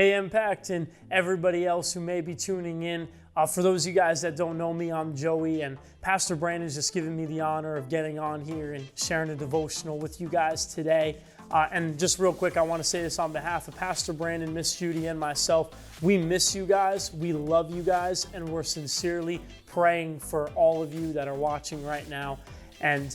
Hey Impact and everybody else who may be tuning in. For those of you guys that don't know me, I'm Joey, and Pastor Brandon's just given me the honor of getting on here and sharing a devotional with you guys today. And just real quick, I want to say this on behalf of Pastor Brandon, Miss Judy, and myself. We miss you guys, we love you guys, and we're sincerely praying for all of you that are watching right now. And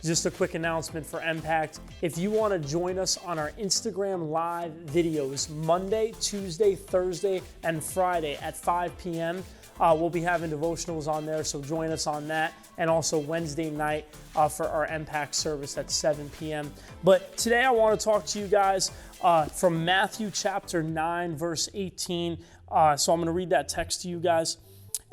just a quick announcement for Mpact. If you want to join us on our Instagram live videos, Monday, Tuesday, Thursday, and Friday at 5 p.m., we'll be having devotionals on there, so join us on that. And also Wednesday night for our Mpact service at 7 p.m. But today I want to talk to you guys from Matthew chapter 9, verse 18. So I'm going to read that text to you guys.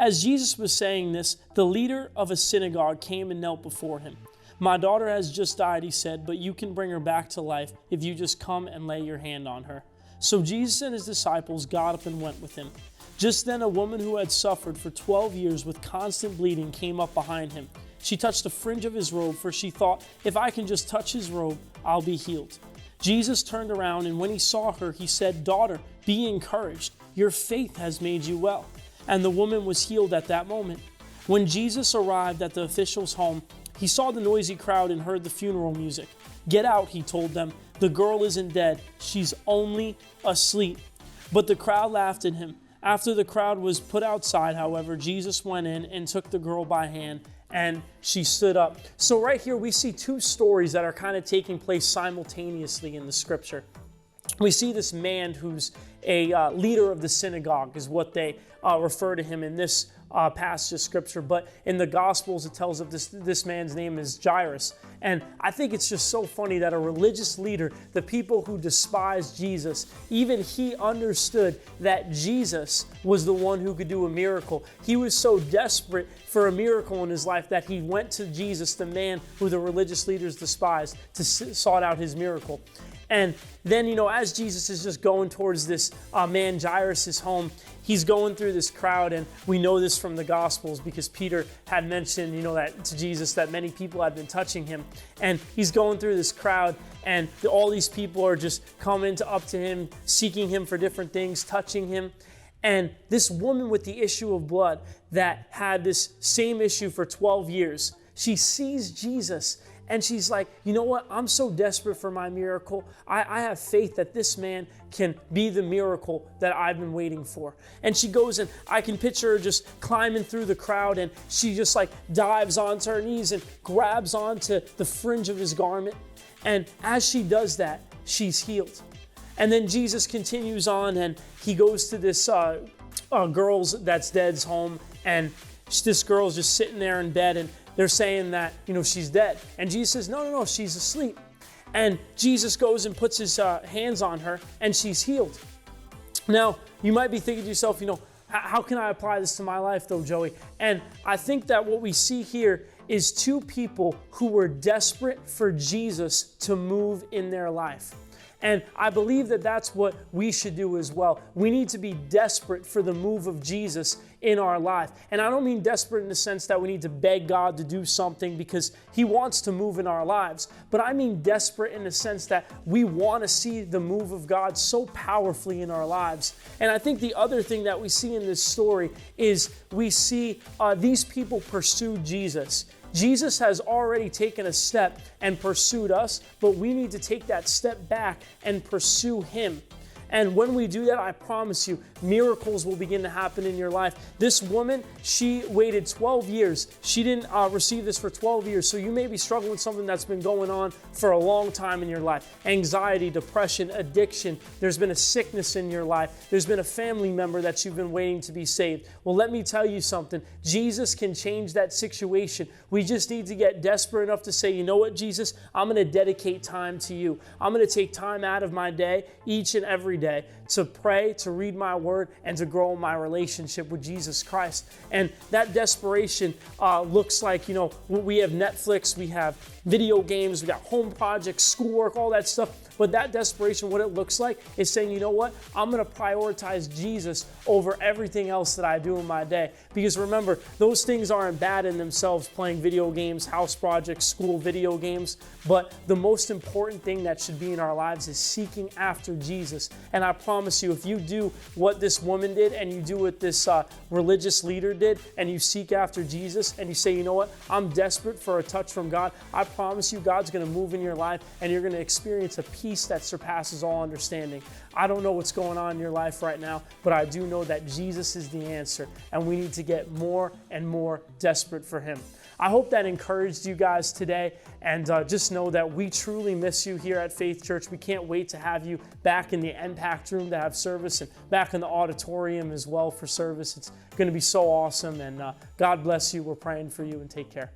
As Jesus was saying this, the leader of a synagogue came and knelt before him. "My daughter has just died," he said, "but you can bring her back to life if you just come and lay your hand on her." So Jesus and his disciples got up and went with him. Just then a woman who had suffered for 12 years with constant bleeding came up behind him. She touched the fringe of his robe, for she thought, "If I can just touch his robe, I'll be healed." Jesus turned around, and when he saw her, he said, "Daughter, be encouraged. Your faith has made you well." And the woman was healed at that moment. When Jesus arrived at the official's home, he saw the noisy crowd and heard the funeral music. "Get out," he told them. "The girl isn't dead. She's only asleep." But the crowd laughed at him. After the crowd was put outside, however, Jesus went in and took the girl by hand, and she stood up. So right here we see two stories that are kind of taking place simultaneously in the scripture. We see this man who's a leader of the synagogue, is what they refer to him in this passage of scripture. But in the Gospels, it tells of this man's name is Jairus. And I think it's just so funny that a religious leader, the people who despised Jesus, even he understood that Jesus was the one who could do a miracle. He was so desperate for a miracle in his life that he went to Jesus, the man who the religious leaders despised, to sought out his miracle. And then, as Jesus is just going towards this man Jairus' home, he's going through this crowd, and we know this from the Gospels because Peter had mentioned, that to Jesus that many people had been touching him. And he's going through this crowd, and all these people are just coming up to him, seeking him for different things, touching him. And this woman with the issue of blood that had this same issue for 12 years, she sees Jesus. And she's like, "You know what? I'm so desperate for my miracle. I have faith that this man can be the miracle that I've been waiting for." And she goes, and I can picture her just climbing through the crowd, and she just dives onto her knees and grabs onto the fringe of his garment. And as she does that, she's healed. And then Jesus continues on, and he goes to this girl's that's dead's home, and this girl's just sitting there in bed, and they're saying that, she's dead. And Jesus says, no, she's asleep. And Jesus goes and puts his hands on her, and she's healed. Now, you might be thinking to yourself, how can I apply this to my life though, Joey? And I think that what we see here is two people who were desperate for Jesus to move in their life. And I believe that that's what we should do as well. We need to be desperate for the move of Jesus in our life. And I don't mean desperate in the sense that we need to beg God to do something because he wants to move in our lives. But I mean desperate in the sense that we want to see the move of God so powerfully in our lives. And I think the other thing that we see in this story is we see these people pursue Jesus. Jesus has already taken a step and pursued us, but we need to take that step back and pursue him. And when we do that, I promise you, miracles will begin to happen in your life. This woman, she waited 12 years. She didn't receive this for 12 years. So you may be struggling with something that's been going on for a long time in your life. Anxiety, depression, addiction. There's been a sickness in your life. There's been a family member that you've been waiting to be saved. Well, let me tell you something. Jesus can change that situation. We just need to get desperate enough to say, "You know what, Jesus? I'm going to dedicate time to you. I'm going to take time out of my day, each and every day, to pray, to read my word, and to grow my relationship with Jesus Christ." And that desperation looks like, we have Netflix, we have video games, we got home projects, schoolwork, all that stuff. But that desperation, what it looks like is saying, "You know what? I'm going to prioritize Jesus over everything else that I do in my day." Because remember, those things aren't bad in themselves, playing video games, house projects, school video games. But the most important thing that should be in our lives is seeking after Jesus And I promise you, if you do what this woman did and you do what this religious leader did and you seek after Jesus and you say, you know what, I'm desperate for a touch from God, I promise you God's going to move in your life and you're going to experience a peace that surpasses all understanding. I don't know what's going on in your life right now, but I do know that Jesus is the answer and we need to get more and more desperate for Him. I hope that encouraged you guys today, and just know that we truly miss you here at Faith Church. We can't wait to have you back in the Mpact room to have service and back in the auditorium as well for service. It's going to be so awesome, and God bless you. We're praying for you, and take care.